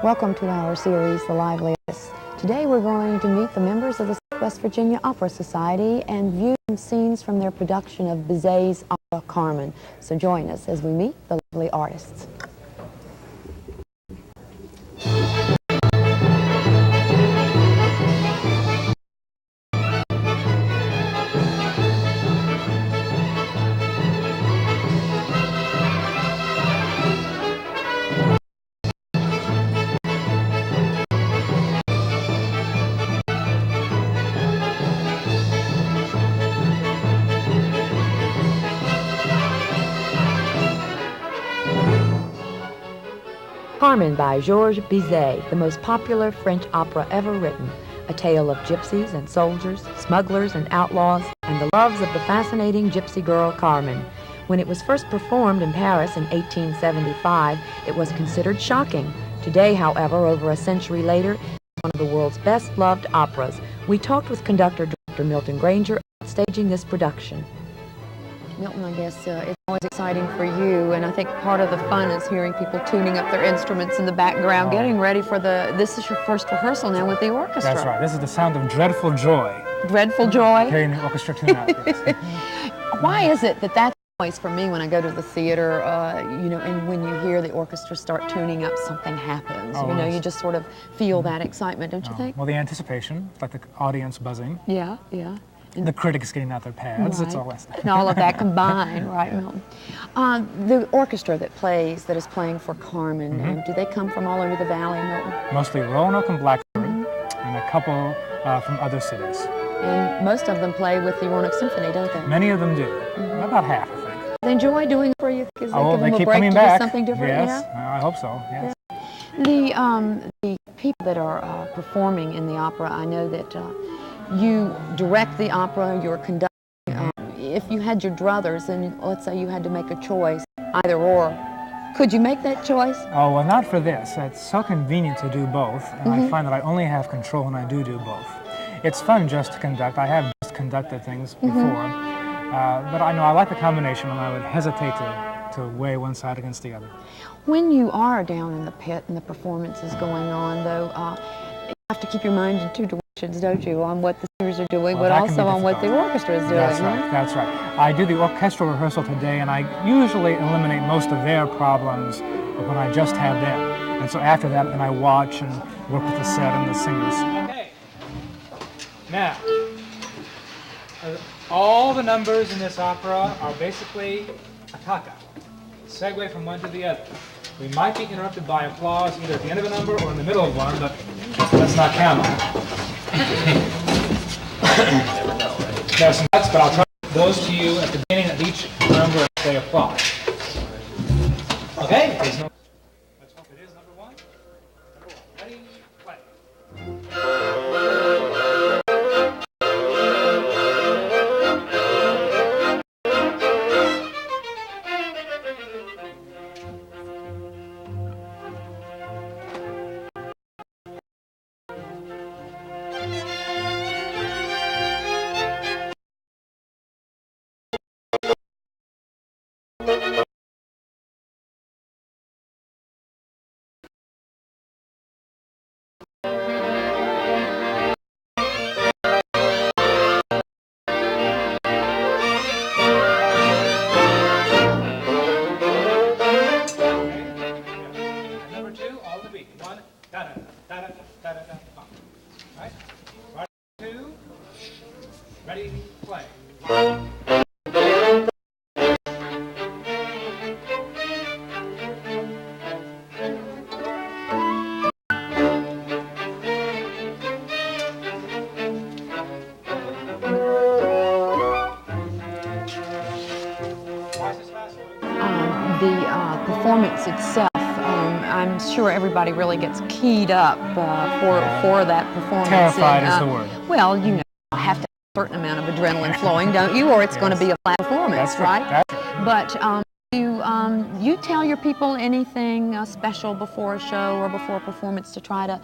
Welcome to our series, The Liveliest. Today we're going to meet the members of the West Virginia Opera Society and view some scenes from their production of Bizet's opera Carmen. So join us as we meet the lovely artists. Carmen by Georges Bizet, the most popular French opera ever written. A tale of gypsies and soldiers, smugglers and outlaws, and the loves of the fascinating gypsy girl Carmen. When it was first performed in Paris in 1875, it was considered shocking. Today, however, over a century later, it's one of the world's best-loved operas. We talked with conductor Dr. Milton Granger about staging this production. Milton, I guess it's always exciting for you, and I think part of the fun is hearing people tuning up their instruments in the background, getting ready for this is your first rehearsal now with the orchestra. That's right. This is the sound of dreadful joy. Dreadful joy? Hearing the orchestra tune out, yes. Why is it that that's always for me when I go to the theater, you know, and when you hear the orchestra start tuning up, something happens. Oh, you know, yes. you just sort of feel that excitement, don't you think? Well, the anticipation, like the audience buzzing. Yeah, yeah. The critics getting out their pads, Right. it's all that. And all of that combined, right, Milton? The orchestra that is playing for Carmen, do they come from all over the valley, Milton? Mostly Roanoke and Blacksburg, and a couple from other cities. And most of them play with the Roanoke Symphony, don't they? Many of them do. About half, I think. They enjoy doing it for you? Because Oh, they give them they a keep break coming to back. do something different? Yes, Yeah? I hope so, yes. The people that are performing in the opera, I know that you direct the opera, you're conducting. If you had your druthers and let's say you had to make a choice, either or, could you make that choice? Oh, well, not for this. It's so convenient to do both, and I find that I only have control when I do both. It's fun just to conduct. I have just conducted things before, but I know I like the combination, and I would hesitate to weigh one side against the other. When you are down in the pit and the performance is going on, though, you have to keep your mind in two directions, don't you, on what the singers are doing, Well, but that can also be on what the difficult. orchestra is doing. That's right, that's right. I do the orchestral rehearsal today, and I usually eliminate most of their problems when I just have them. And so after that, then I watch and work with the set and the singers. Okay. Now, all the numbers in this opera are basically a taka, segue from one to the other. We might be interrupted by applause either at the end of a number or in the middle of one, but let's not count on it. There are some cuts, but I'll try those to you at the beginning of each number as they apply. Okay? Let's hope it is number one. Ready? Play. Right? Right, two. Ready, play. The performance itself, I'm sure everybody really gets keyed up for that performance. Terrified is the word. Well, you know, you have to have a certain amount of adrenaline flowing, don't you? Or it's going to be a flat performance, That's right? That's right. But you tell your people anything special before a show or before a performance to try to,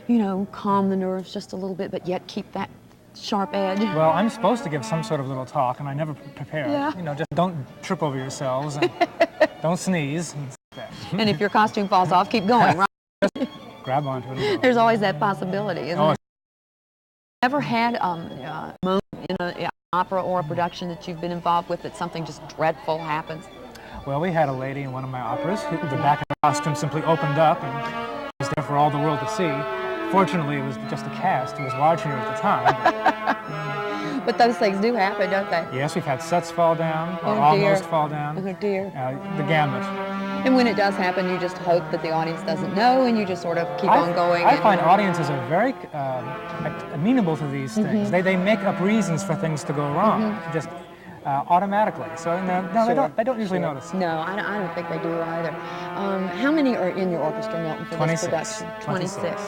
you know, calm the nerves just a little bit, but yet keep that sharp edge? Well, I'm supposed to give some sort of little talk, and I never prepare. Yeah. You know, just don't trip over yourselves, and don't sneeze. And stuff like that. And if your costume falls off, keep going, right? grab onto it and go. There's always that possibility, isn't there? Ever had a moment in an opera or a production that you've been involved with that something just dreadful happens? Well, we had a lady in one of my operas who the back of the costume simply opened up and was there for all the world to see. Fortunately, it was just a cast who was watching her at the time. But those things do happen, don't they? Yes, we've had sets fall down, or Oh, dear. almost fall down. Oh, dear. The gamut. And when it does happen, you just hope that the audience doesn't know, and you just sort of keep on going. I find audiences are very amenable to these things. They make up reasons for things to go wrong, just automatically. So no, they don't usually notice. No, I don't think they do either. How many are in your orchestra, Milton, for 26. this production? 26.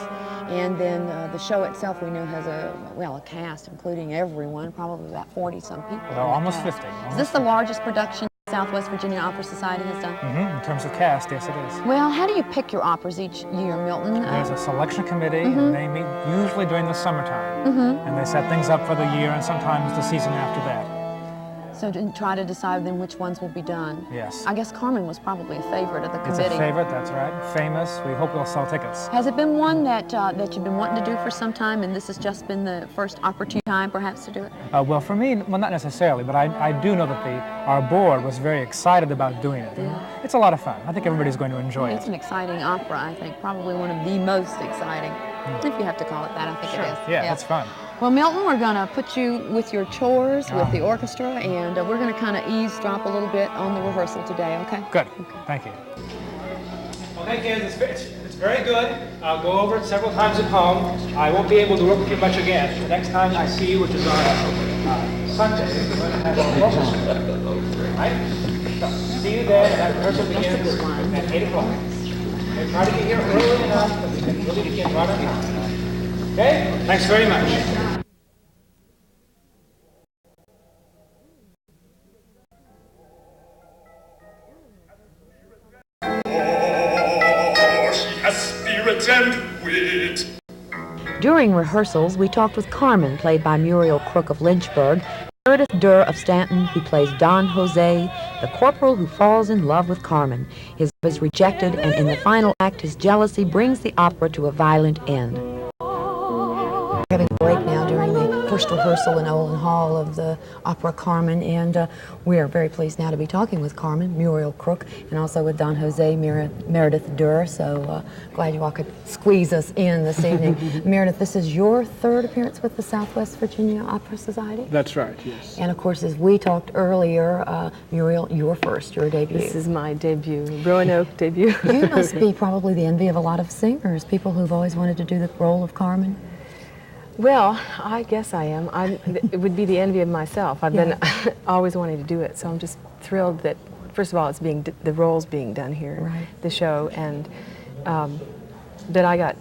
And then the show itself, we know, has a cast, including everyone, probably about 40-some people. Well, almost 50. Is this the largest production Southwest Virginia Opera Society has done? In terms of cast, yes, it is. Well, how do you pick your operas each year, Milton? There's a selection committee, and they meet usually during the summertime. And they set things up for the year and sometimes the season after that. So to try to decide then which ones will be done. Yes. I guess Carmen was probably a favorite of the committee. It's a favorite, that's right. Famous. We hope we'll sell tickets. Has it been one that you've been wanting to do for some time, and this has just been the first opportune time, perhaps, to do it? Well, for me, well, not necessarily, but I do know that our board was very excited about doing it. Yeah. It's a lot of fun. I think everybody's going to enjoy it. It's an exciting opera, I think. Probably one of the most exciting, if you have to call it that. I think it is. Yeah, it's fun. Well, Milton, we're going to put you with your chores with the orchestra, and we're going to kind of eavesdrop a little bit on the rehearsal today, okay? Good. Okay. Thank you. Okay, kids, it's very good. I'll go over it several times at home. I won't be able to work with you much again. The next time I see you, which is on Sunday, we're going to have a orchestra. Right? So, see you there, and that rehearsal begins at 8 o'clock. Okay, try to get here early enough that we can really begin right on time. Okay? Thanks very much. And wit. During rehearsals, we talked with Carmen, played by Muriel Crook of Lynchburg, Meredith Durr of Stanton, who plays Don Jose, the corporal who falls in love with Carmen. His love is rejected, and in the final act, his jealousy brings the opera to a violent end. We're having a break now during the first rehearsal in Olin Hall of the opera Carmen, and we are very pleased now to be talking with Carmen, Muriel Crook, and also with Don Jose, Meredith Durr, so glad you all could squeeze us in this evening. Meredith, this is your third appearance with the Southwest Virginia Opera Society? That's right, yes. And of course, as we talked earlier, Muriel, your debut. This is my debut, Roanoke debut. You must be probably the envy of a lot of singers, people who've always wanted to do the role of Carmen. Well, I guess I am. It would be the envy of myself. I've been always wanting to do it, so I'm just thrilled that, first of all, it's the role's being done here, right. The show, and that I got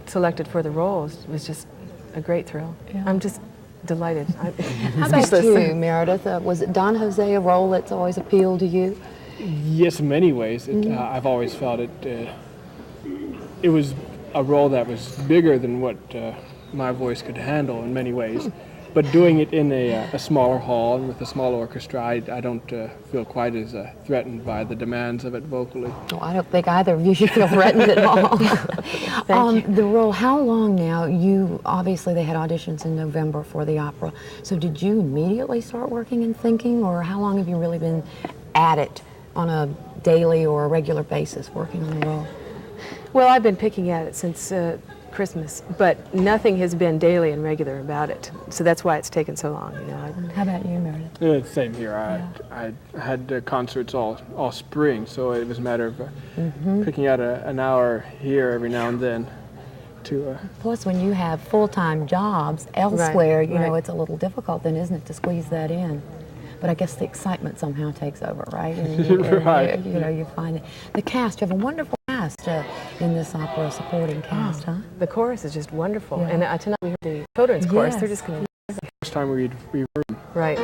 selected for the roles was just a great thrill. Yeah. I'm just delighted. How about you, Meredith? Was it Don Jose a role that's always appealed to you? Yes, in many ways. I've always felt it was a role that was bigger than what my voice could handle in many ways. But doing it in a smaller hall and with a small orchestra, I don't feel quite as threatened by the demands of it vocally. Oh, I don't think either of you should feel threatened at all. Thank you. The role, how long now? Obviously they had auditions in November for the opera, so did you immediately start working and thinking, or how long have you really been at it on a daily or a regular basis working on the role? Well, I've been picking at it since Christmas, but nothing has been daily and regular about it, so that's why it's taken so long. How about you, Meredith? Same here. I had concerts all spring, so it was a matter of picking out an hour here every now and then. Plus, when you have full-time jobs elsewhere, right, you know, it's a little difficult then, isn't it, to squeeze that in? But I guess the excitement somehow takes over, right? And right. You find it. The cast, you have a wonderful cast in this opera, supporting cast, huh? The chorus is just wonderful, Yeah. and tonight we heard the children's chorus. They're just going to... First time we heard them. Right.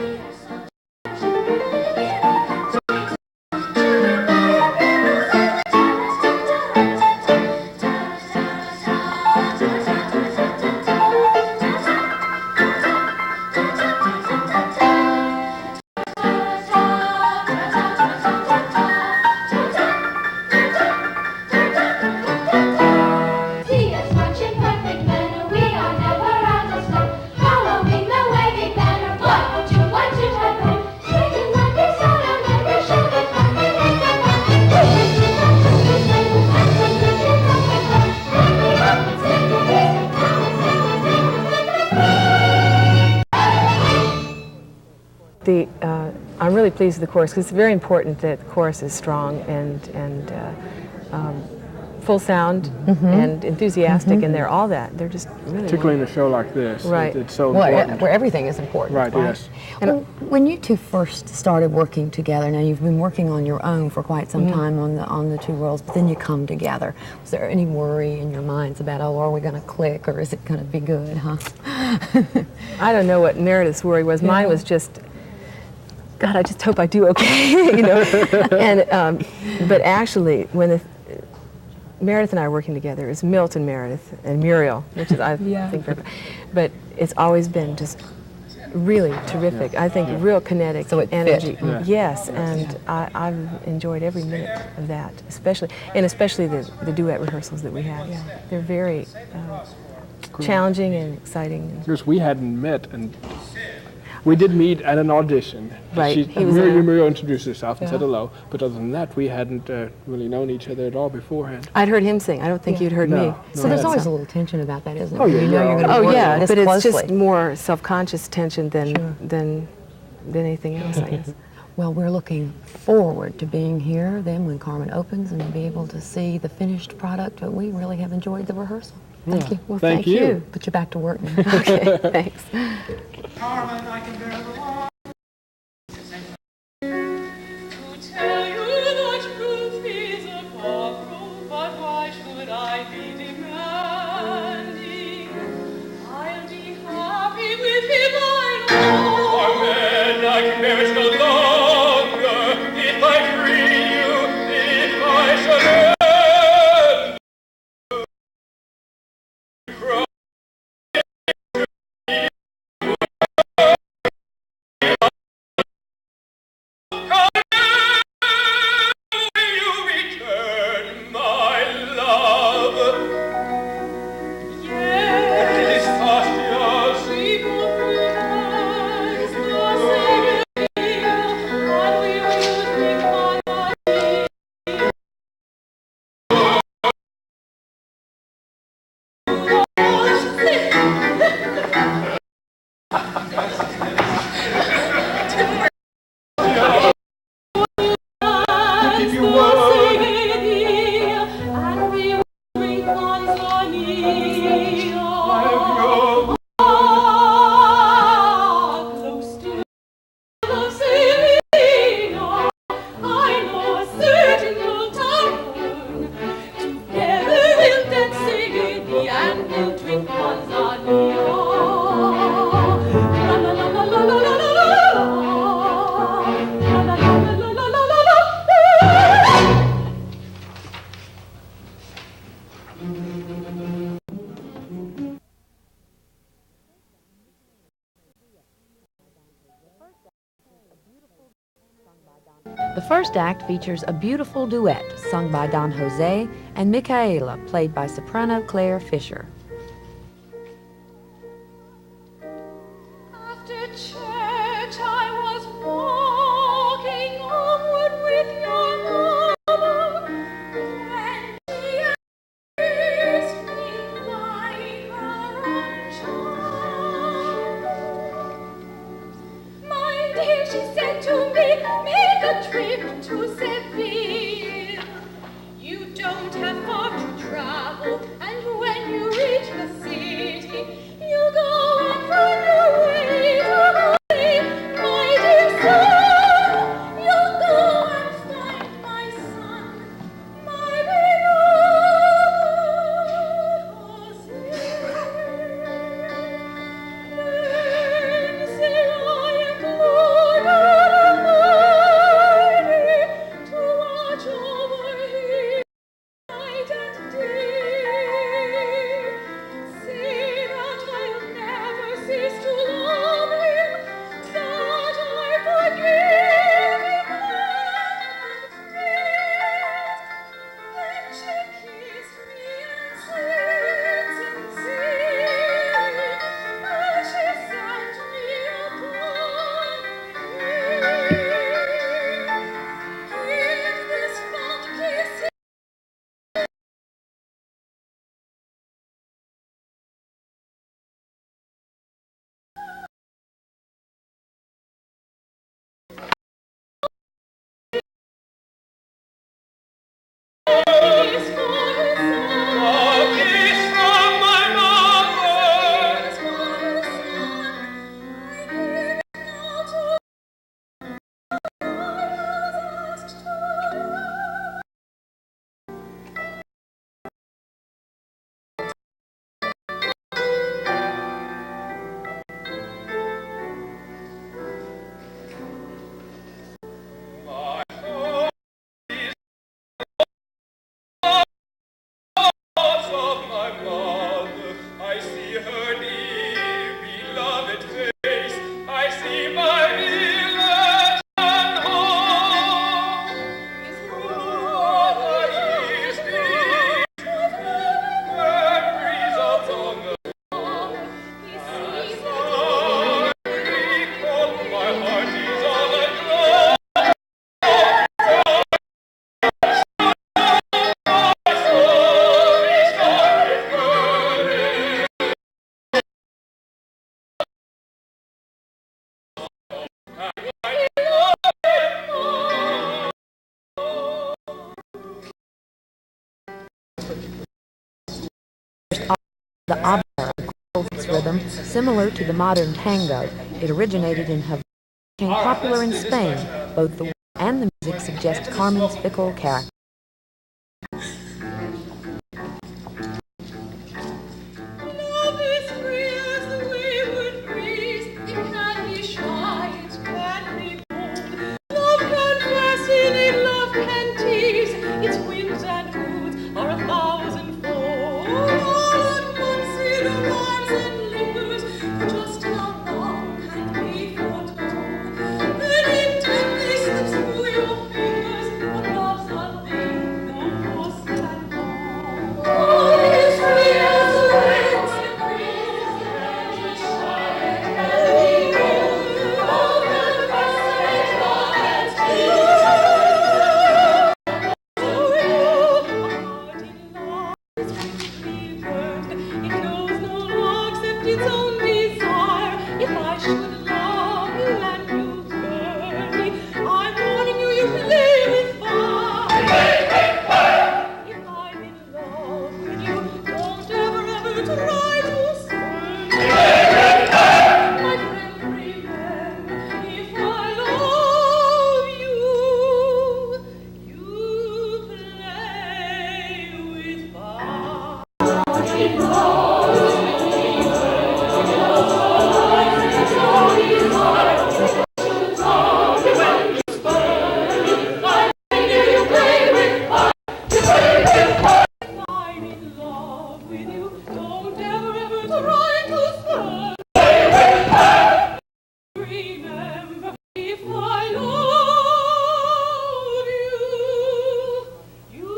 I'm really pleased with the chorus because it's very important that the chorus is strong and full sound and enthusiastic, and they're all that. They're just really Particularly in a show like this, Right. it's so Well, important. where everything is important. Right, yes. Well, when you two first started working together, now you've been working on your own for quite some time on the two worlds, but then you come together. Was there any worry in your minds about, oh, are we going to click, or is it going to be good, huh? I don't know what Meredith's worry was. Mine was just, God, I just hope I do okay, you know. And but actually, when Meredith and I are working together, it's Milt and Meredith and Muriel, which is I think, but it's always been just really terrific. I think real kinetic energy. Yes, and I've enjoyed every minute of that, especially the duet rehearsals that we have. They're very challenging and exciting. Because we hadn't met, and we did meet at an audition. Right. Muriel introduced herself and said hello, but other than that, we hadn't really known each other at all beforehand. I'd heard him sing. I don't think you'd heard me. So there's always a little tension about that, isn't there? Oh, yeah. You know you're going to Oh work yeah, this but it's closely. just more self-conscious tension than anything else, I guess. Well, we're looking forward to being here then when Carmen opens and to be able to see the finished product, but we really have enjoyed the rehearsal. Thank you. Well, Thank you. Put you back to work now. Okay, thanks. Carmen, I can bear the loss. To tell you the truth is a problem, but why should I be demanding? I'll be happy with him, I know. Carmen, I can bear it no longer. If I free you, if I surrender. The first act features a beautiful duet sung by Don Jose and Micaela, played by soprano Claire Fisher. After church I was walking onward with your mother, and she kissed me like her own child. My dear, she said to me, make a trip to Seville. You don't have far to travel, and when you reach the city, you go and find your way to the sea. My dear son, you'll go and find my son, my beloved Jose. Then say I am Lord Almighty. The opera holds its rhythm similar to the modern tango. It originated in Havana, became popular in Spain. Both the words and the music suggest Carmen's fickle character. Love is free as the wayward breeze. It can be shy, it can be bold. Love can fascinate, love can tease. Its whims and moods are 1,000-fold. All at once it arrives and lingers. Just how long can be foretold? Then it gently slips through your fingers. But love's a thing no force can hold. Love is free as the wayward breeze. It can be shy, it can be bold. Love can fascinate, love can tease. It knows no law except its own desire. If I should love you and you burn me, I'm warning you, you play with fire. If I'm in love with you, don't ever, ever try to spurn me. My friend, remember, if I love you, you play with fire. I'm in love with you. Don't ever, ever try to spurn. Remember, if I love you, you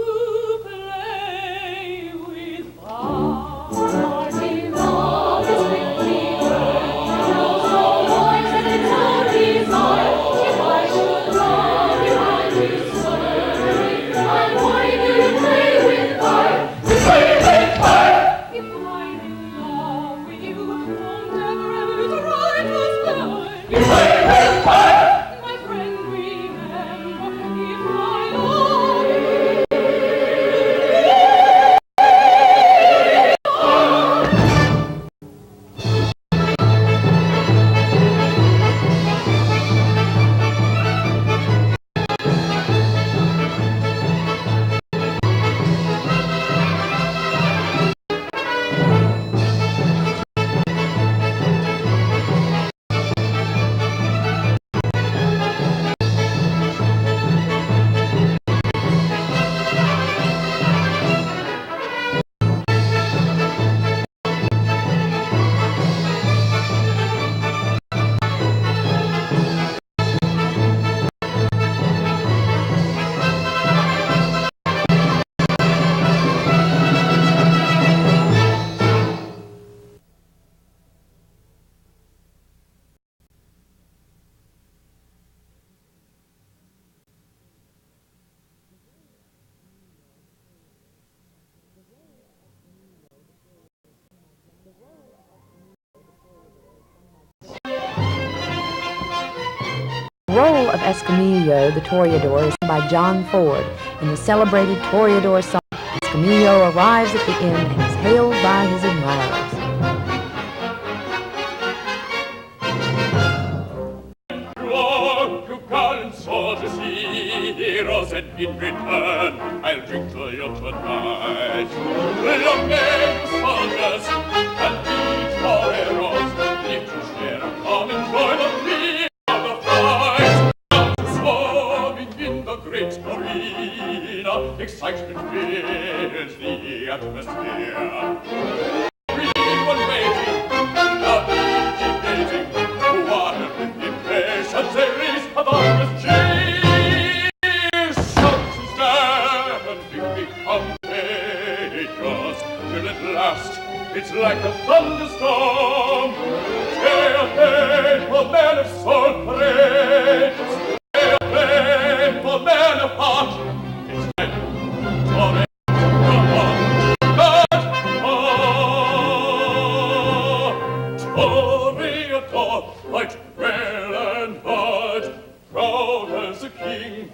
play with fire. Love is really knows no law except its own desire. If I should love you and you spurn me, I'm warning you, you play with fire. If I'm in love with you, don't ever, ever try to spurn me. My friend, remember, if I love you. The role of Escamillo, the Toreador, is sung by John Ford. In the celebrated Toreador song, Escamillo arrives at the inn and is hailed by his admirers. You gallant soldiers, heroes, and in return I'll drink to you tonight. Long may you soldiers and be toreros, live to share a common joy, the thrill of the fight. Swarming in the great arena, excitement fills the atmosphere. Everyone waiting, now debating, wild with impatience, they raise a thunderous cheer. Shouts and stamping become contagious, till at last it's like a thunderstorm. Champagne for men of soul parades, champagne for men of heart. It's like torrent. Toreador, fight well and hard, proud as a king,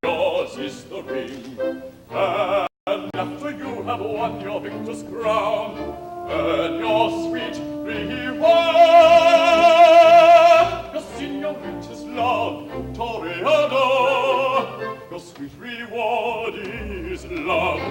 yours is the ring. And after you have won your victor's crown, earn your sweet reward. Your signorita's love, Toreador, your sweet reward is love.